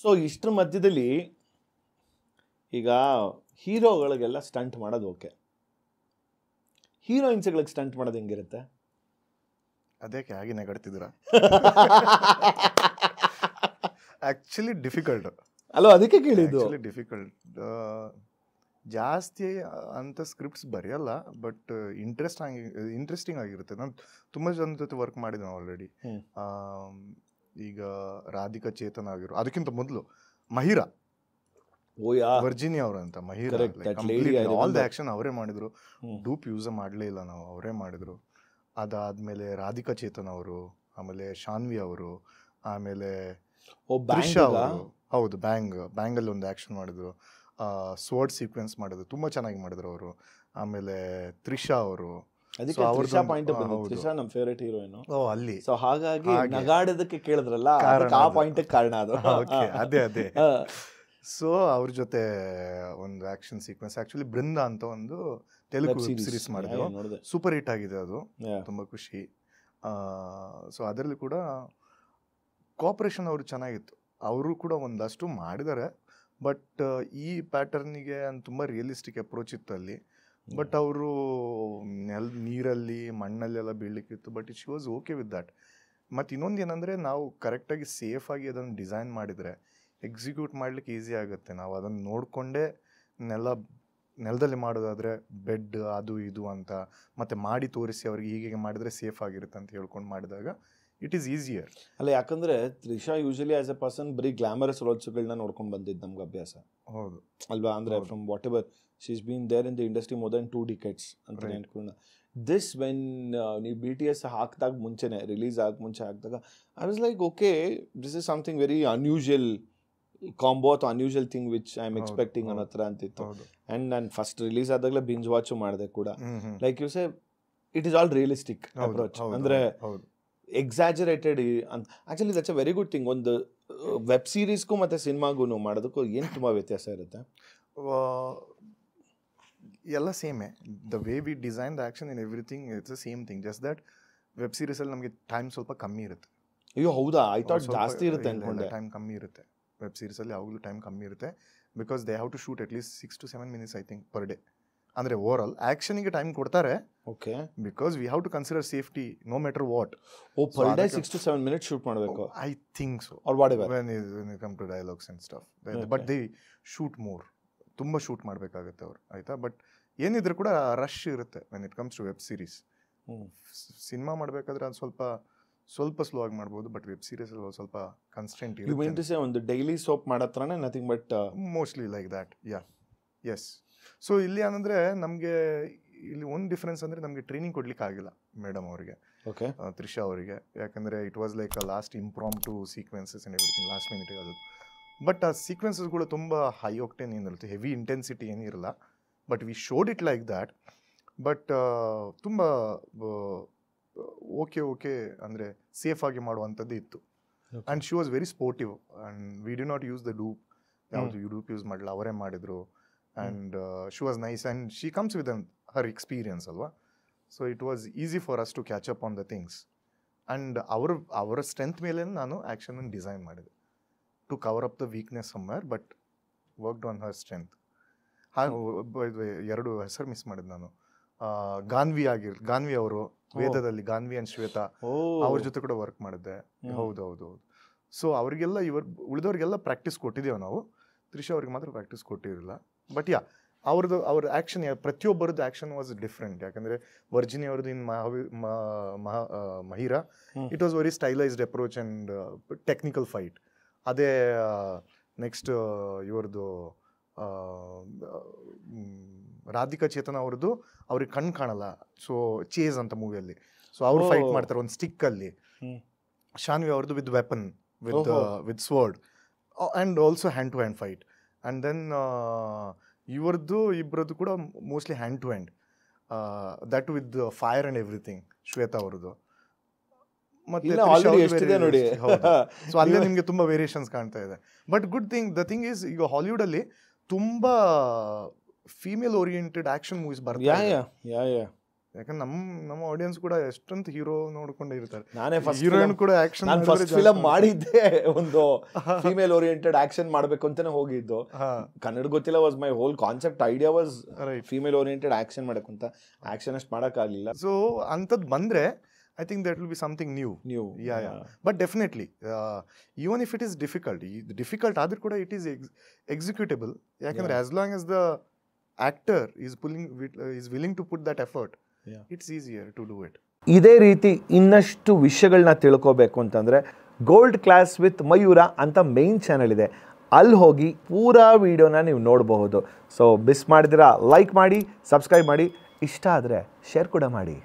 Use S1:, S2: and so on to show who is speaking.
S1: So ಇಷ್ಟರ ಮಧ್ಯದಲ್ಲಿ ಈಗ ಹೀರೋಗಳಿಗೆಲ್ಲ ಸ್ಟಂಟ್ ಮಾಡೋದು ಓಕೆ, ಹೀರೋಯಿನ್ಸ್ಗಳಿಗೆ ಸ್ಟಂಟ್ ಮಾಡೋದು ಹೆಂಗಿರುತ್ತೆ?
S2: ಅದಕ್ಕೆ ಹಾಗೆ ನೆಗಡ್ತಿದ್ದೀರಾ? ಆಕ್ಚುಲಿ ಡಿಫಿಕಲ್ಟ್
S1: ಅಲ್ಲೋ, ಅದಕ್ಕೆ ಕೇಳಿದ್ದು.
S2: ಡಿಫಿಕಲ್ಟ್. ಜಾಸ್ತಿ ಅಂತ ಸ್ಕ್ರಿಪ್ಟ್ಸ್ ಬರೆಯಲ್ಲ, ಬಟ್ ಇಂಟ್ರೆಸ್ಟಿಂಗ್ ಆಗಿರುತ್ತೆ. ನಾನು ತುಂಬ ಜನ ಜೊತೆ ವರ್ಕ್ ಮಾಡಿದ್ದೀನಿ ಆಲ್ರೆಡಿ. ಈಗ ರಾಧಿಕಾ ಚೇತನ್ ಆಗಿರೋ, ಅದಕ್ಕಿಂತ ಮೊದಲು ಮಹಿರಾ, ವರ್ಜಿನಿ ಅವರು ಅಂತ, ಮಹಿರಾ ಆಲ್ ದ ಆಕ್ಷನ್ ಅವರೇ ಮಾಡಿದ್ರು. ಡೂಪ್ ಯೂಸ್ ಮಾಡಲೇ ಇಲ್ಲ ನಾವು, ಅವರೇ ಮಾಡಿದ್ರು. ಅದಾದ್ಮೇಲೆ ರಾಧಿಕಾ ಚೇತನ್ ಅವರು, ಆಮೇಲೆ ಶಾನ್ವಿ ಅವರು, ಆಮೇಲೆ ತ್ರಿಷಾ ಅವರು. ಹೌದು, ಬ್ಯಾಂಗಲ್ಲಿ ಒಂದು ಆಕ್ಷನ್ ಮಾಡಿದ್ರು. ಸ್ವರ್ಡ್ ಸೀಕ್ವೆನ್ಸ್ ಮಾಡಿದ್ರು, ತುಂಬಾ ಚೆನ್ನಾಗಿ ಮಾಡಿದ್ರು ಅವರು. ಆಮೇಲೆ ತ್ರಿಷಾ ಅವರು, ಅಲ್ಲಿ
S1: ಸೊ ಹಾಗಾಗಿ ನಗಾಡೋದಕ್ಕೆ ಕೇಳಿದ್ರಲ್ಲ, ಆ ಪಾಯಿಂಟ್ ಕಾರಣ ಅದು.
S2: ಅದೇ ಸೊ ಅವ್ರ ಜೊತೆ ಒಂದು ಆಕ್ಷನ್ ಸೀಕ್ವೆನ್ಸ್, ಆಕ್ಚುಲಿ ಬೃಂದ ಅಂತ ಒಂದು ತೆಲುಗು ವೆಬ್ ಸೀರೀಸ್ ಮಾಡಿದ್ರು, ಸೂಪರ್ ಹಿಟ್ ಆಗಿದೆ ಅದು, ತುಂಬಾ ಖುಷಿ. ಸೊ ಅದರಲ್ಲಿ ಕೂಡ ಕೋಆಪರೇಷನ್ ಅವರು ಚೆನ್ನಾಗಿತ್ತು. ಅವರು ಕೂಡ ಒಂದಷ್ಟು ಮಾಡಿದ್ದಾರೆ, ಬಟ್ ಈ ಪ್ಯಾಟರ್ನಿಗೆ ತುಂಬ ರಿಯಲಿಸ್ಟಿಕ್ ಅಪ್ರೋಚ್ ಇತ್ತು ಅಲ್ಲಿ. ಬಟ್ ಅವರು ನೀರಲ್ಲಿ ಮಣ್ಣಲ್ಲೆಲ್ಲ ಬೀಳಲಿಕ್ಕಿತ್ತು, but she was okay with that. ಮತ್ತು ಇನ್ನೊಂದು ಏನಂದರೆ, ನಾವು ಕರೆಕ್ಟಾಗಿ ಸೇಫಾಗಿ ಅದನ್ನು ಡಿಸೈನ್ ಮಾಡಿದರೆ ಎಕ್ಸಿಕ್ಯೂಟ್ ಮಾಡಲಿಕ್ಕೆ ಈಸಿ ಆಗುತ್ತೆ. ನಾವು ಅದನ್ನು ನೋಡಿಕೊಂಡೇ ನೆಲದಲ್ಲಿ ಮಾಡೋದಾದರೆ ಬೆಡ್ ಅದು ಇದು ಅಂತ ಮತ್ತೆ ಮಾಡಿ ತೋರಿಸಿ ಅವ್ರಿಗೆ ಹೀಗೆ ಮಾಡಿದರೆ ಸೇಫ್ ಆಗಿರುತ್ತೆ ಅಂತ ಹೇಳ್ಕೊಂಡು ಮಾಡಿದಾಗ ಇಟ್ ಈಸ್ ಈಸಿಯರ್.
S1: ಅಲ್ಲ, ಯಾಕಂದ್ರೆ Trisha usually as a person ಬರೀ ಗ್ಲಾಮರಸ್ ರೋಲ್ಸ್ಗಳನ್ನ ನೋಡ್ಕೊಂಡು ಬಂದಿದ್ದು ನಮ್ಗೆ ಅಭ್ಯಾಸ.
S2: ಹೌದು
S1: ಅಲ್ವಾ? ಅಂದ್ರೆ from whatever she is been there in the industry more than 2 decades ಅಂತ ಹೇಳ್ಕೊಂಡು. ದಿಸ್ ವೆನ್ ನೀವು BTS ಹಾಕಿದಾಗ ಮುಂಚೆನೆ, ರಿಲೀಸ್ ಆಗ ಮುಂಚೆ ಹಾಕಿದಾಗ I was like, okay, this is something very unusual combo ಅಥವಾ unusual thing which I am expecting ಅನ್ನೋ ಥರ ಅಂತಿತ್ತು. ಆ್ಯಂಡ್ ನಾನು ಫಸ್ಟ್ ರಿಲೀಸ್ ಆದಾಗಲೇ ಬಿಂಜ್ ವಾಚು ಮಾಡಿದೆ ಕೂಡ. Like you say, it is all realistic approach, ಅಂದರೆ ಎಕ್ಸಾಜರೇಟೆಡ್ ಅಂತ. Actually that's a very good thing. ಒಂದು ವೆಬ್ ಸೀರೀಸ್ಗೂ ಮತ್ತು ಸಿನಿಮಾಗೂ ಮಾಡೋದಕ್ಕೂ ಏನು ತುಂಬ ವ್ಯತ್ಯಾಸ ಇರುತ್ತೆ?
S2: ಎಲ್ಲ ಸೇಮೇ. The way we design the action in everything it's the same thing, just that web ಸೀರೀಸಲ್ಲಿ ನಮಗೆ ಟೈಮ್ ಸ್ವಲ್ಪ ಕಮ್ಮಿ ಇರುತ್ತೆ.
S1: ಅಯ್ಯೋ ಹೌದಾ? ಐ ಥಾಟ್ ಜಾಸ್ತಿ ಇರುತ್ತೆ ಅನ್ಕೊಂಡೆ.
S2: ಟೈಮ್ ಕಮ್ಮಿ ಇರುತ್ತೆ ವೆಬ್ ಸೀರೀಸಲ್ಲಿ, ಯಾವಾಗಲೂ ಟೈಮ್ ಕಮ್ಮಿ ಇರುತ್ತೆ. Because they have to shoot at least 6 to 7 minutes I think per day. ಅಂದರೆ ಓವರ್ ಆಲ್ ಆ್ಯಕ್ಷನಿಗೆ ಟೈಮ್ ಕೊಡ್ತಾರೆ,
S1: okay,
S2: because we have to consider safety no matter what.
S1: Per day 6 to 7 minutes shoot ಮಾಡಬೇಕು,
S2: I think so,
S1: or whatever
S2: when it come to dialogues and stuff. But they shoot more, ತುಂಬ shoot ಮಾಡಬೇಕಾಗುತ್ತೆ ಅವರು, ಆಯಿತಾ. But ಏನಿದ್ರು ಕೂಡ rush ಇರುತ್ತೆ when it comes to web series. Cinema ಮಾಡಬೇಕಾದ್ರೆ ಅದು ಸ್ವಲ್ಪ ಸ್ಲೋ ಆಗಿ ಮಾಡ್ಬೋದು, ಬಟ್ ವೆಬ್ ಸೀರೀಸಲ್ಲಿ ಸ್ವಲ್ಪ ಕನ್ಸ್ಟೆಂಟ್
S1: ಇರುತ್ತೆ. ಒಂದು ಡೈಲಿ ಸೋಪ್ ಮಾಡೋ ಥರನೇ, nothing but
S2: mostly like that. Yes. So ಇಲ್ಲಿ ಏನಂದರೆ, ನಮಗೆ ಇಲ್ಲಿ ಒಂದು ಡಿಫ್ರೆನ್ಸ್ ಅಂದರೆ, ನಮಗೆ ಟ್ರೈನಿಂಗ್ ಕೊಡ್ಲಿಕ್ಕೆ ಆಗಿಲ್ಲ ಮೇಡಮ್ ಅವರಿಗೆ,
S1: ಓಕೆ,
S2: ತ್ರಿಷಾ ಅವರಿಗೆ. ಯಾಕಂದರೆ it was like a last impromptu sequences and everything, last ಮಿನಿಟಿಗೆ ಅದು. ಬಟ್ ಆ ಸೀಕ್ವೆನ್ಸಸ್ಗಳು ತುಂಬ ಹೈ ಆಕ್ಟೇನ್ ಏನಿರುತ್ತೆ, ಹೆವಿ ಇಂಟೆನ್ಸಿಟಿ ಏನಿರಲ್ಲ. But we showed it like that. But ತುಂಬ ಓಕೆ ಅಂದರೆ ಸೇಫಾಗಿ ಮಾಡುವಂಥದ್ದು ಇತ್ತು. And she was very sportive, and we did not use the dupe. ಯಾವುದು ಡೂಪ್ ಯೂಸ್ ಮಾಡಲ್ಲ, ಅವರೇ ಮಾಡಿದರು. And she was nice, and she comes with her experience ಅಲ್ವಾ. So it was easy for us to catch up on the things. And ಅವರ strength ಮೇಲೆ ನಾನು ಆ್ಯಕ್ಷನನ್ನು design ಮಾಡಿದೆ, to cover up the weakness somewhere, but worked on her strength. ಹಾಗೆ 2 ಹೆಸರು miss ಮಾಡಿದೆ ನಾನು. ಗಾನ್ವಿ ಅವರು, ವೇದದಲ್ಲಿ ಗಾನ್ವಿ ಆ್ಯಂಡ್ ಶ್ವೇತಾ, ಅವ್ರ ಜೊತೆ ಕೂಡ ವರ್ಕ್ ಮಾಡಿದ್ದೆ. ಹೌದು. ಸೊ ಅವರಿಗೆಲ್ಲ ಉಳಿದವ್ರಿಗೆಲ್ಲ ಪ್ರಾಕ್ಟೀಸ್ ಕೊಟ್ಟಿದ್ದೇವೆ ನಾವು. ತ್ರಿಷಾ ಅವ್ರಿಗೆ ಮಾತ್ರ ಪ್ರಾಕ್ಟೀಸ್ ಕೊಟ್ಟಿರಲಿಲ್ಲ. ಬಟ್ ಅವ್ರ ಆ್ಯಕ್ಷನ್, ಪ್ರತಿಯೊಬ್ಬರದ್ದು ಆ್ಯಕ್ಷನ್ ವಾಸ್ ಡಿಫ್ರೆಂಟ್. ಯಾಕಂದರೆ ವರ್ಜಿನಿ ಅವ್ರದ್ದು in Mahira, it was very stylised approach and technical fight. ಅದೇ ನೆಕ್ಸ್ಟ್ ಇವ್ರದ್ದು ರಾಧಿಕಾ ಚೇತನ್ ಅವ್ರದ್ದು, ಅವ್ರಿಗೆ ಕಣ್ಣು ಕಾಣಲ್ಲ, ಸೊ ಚೇಸ್ ಅಂತ ಮೂವಿಯಲ್ಲಿ, ಸೊ ಅವ್ರು ಫೈಟ್ ಮಾಡ್ತಾರೆ ಒಂದು ಸ್ಟಿಕ್ಕಲ್ಲಿ. ಶಾನ್ವಿ ಅವ್ರದ್ದು with weapon, with sword, and also hand to hand fight. And then ಇವ್ರದ್ದು ಇಬ್ಬರದ್ದು ಕೂಡ mostly hand to hand, that with fire and everything, Shweta ಅವ್ರದ್ದು. ಮತ್ತೆ ಸೊ ಅಲ್ಲೇ ನಿಮಗೆ ತುಂಬ ವೇರಿಯೇಷನ್ಸ್ ಕಾಣ್ತಾ ಇದೆ. But good thing, the thing is, ಈಗ ಹಾಲಿವುಡಲ್ಲಿ ತುಂಬ ಫೀಮೇಲ್ ಓರಿಯೆಂಟೆಡ್ ಆಕ್ಷನ್ ಮೂವೀಸ್ ಬರ್ತಾರೆ. ಯಾಕಂದ್ರೆ ನಮ್ಮ ಆಡಿಯನ್ಸ್ ಕೂಡ ಎಷ್ಟೊಂದು ಹೀರೋ ನೋಡ್ಕೊಂಡೇ ಇರ್ತಾರೆ.
S1: ನಾನೇ ಫಸ್ಟ್
S2: ಹೀರೋಯಿನ್ ಕೂಡ ಆಕ್ಷನ್
S1: ನಾನು ಫಸ್ಟ್ ಫಿಲಮ್ ಮಾಡಿದ್ದೆ ಒಂದು ಫೀಮೇಲ್ ಓರಿಯೆಂಟೆಡ್ ಆಕ್ಷನ್ ಮಾಡ್ಬೇಕು ಅಂತಾನೆ ಹೋಗಿದ್ದು. ಕನ್ನಡ ಗೊತ್ತಿಲ್ಲ, was my whole concept idea was female oriented action ಮಾಡಬೇಕು ಅಂತ. ಆಕ್ಷನ್ ಅಷ್ಟು ಮಾಡೋಕ್ಕಾಗಲಿಲ್ಲ.
S2: ಸೊ ಅಂಥದ್ದು ಬಂದರೆ I think that will be something new. Yeah. But definitely, even if it is difficult ಆದ್ರೂ ಕೂಡ it is executable. ಯಾಕಂದ್ರೆ as long as the actor is willing to put that effort, it's easier to do it.
S1: ಇದೇ ರೀತಿ ಇನ್ನಷ್ಟು ವಿಷಯಗಳನ್ನ ತಿಳ್ಕೋಬೇಕು ಅಂತಂದ್ರೆ gold class with Mayura ಅಂತ ಮೇನ್ ಚಾನೆಲ್ ಇದೆ, ಅಲ್ಲಿ ಹೋಗಿ ಪೂರಾ ವಿಡಿಯೋನ ನೀವು ನೋಡಬಹುದು. ಸೊ ಮಿಸ್ ಮಾಡಿದಿರಾ ಲೈಕ್ ಮಾಡಿ, ಸಬ್ಸ್ಕ್ರೈಬ್ ಮಾಡಿ, ಇಷ್ಟ ಆದರೆ ಶೇರ್ ಕೂಡ ಮಾಡಿ.